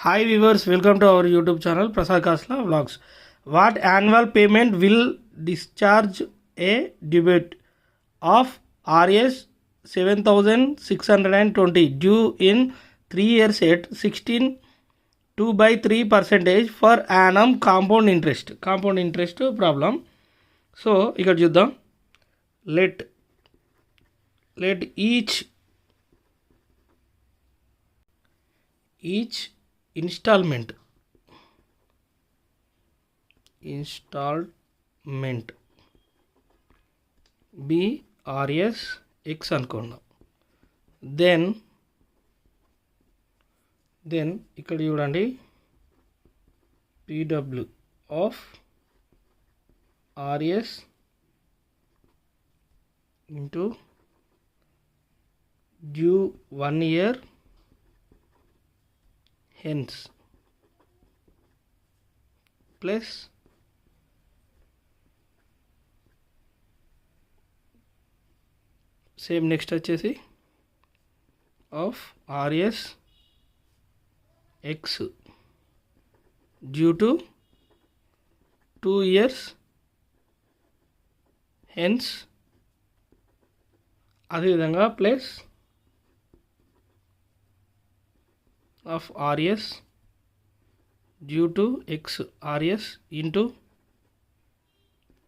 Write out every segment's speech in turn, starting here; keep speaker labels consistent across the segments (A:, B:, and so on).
A: Hi viewers, welcome to our YouTube channel Prasad Kasla Vlogs. What annual payment will discharge a debit of Rs 7620 due in 3 years at 16 by 3 percentage per annum compound interest. Compound interest problem. So ఇక్కడ చూద్దాం. Let each installment be Rs x అనుకుందాం. Then ఇక్కడ చూడండి PW of Rs into due 1 year hence plus same next వచ్చేసి of Rs x due to 2 years hence అదేవిధంగా plus of Rs due to x Rs into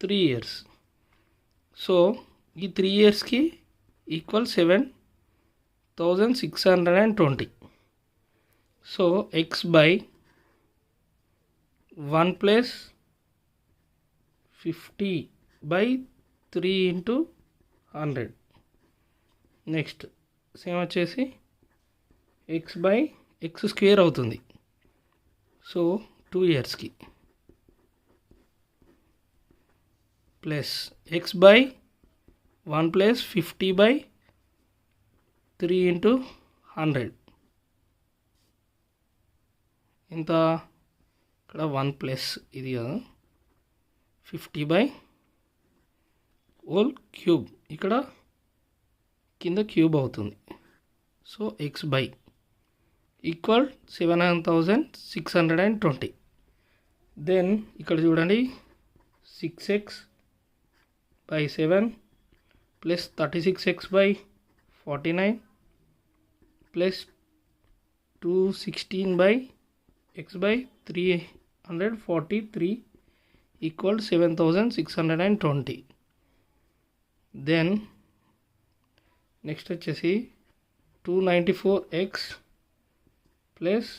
A: 3 years. So ఈ 3 yearsకి equal 7620. So x by 1 plus 50 by 3 into 100. Next same వచ్చేసి x by x square అవుతుంది. So 2 yearsకి plus x by 1 plus 50 by 3 into 100. ఇంత ఇక్కడ 1 plus ఇది కదా 50 by whole cube, ఇక్కడ కింద క్యూబ్ అవుతుంది. So x by equal 7620. Then ఇక్కడ చూడండి 6x by 7 plus 36x by 49 plus 216 by x by 343 equal 7620. Then next వచ్చేసి 294x ప్లస్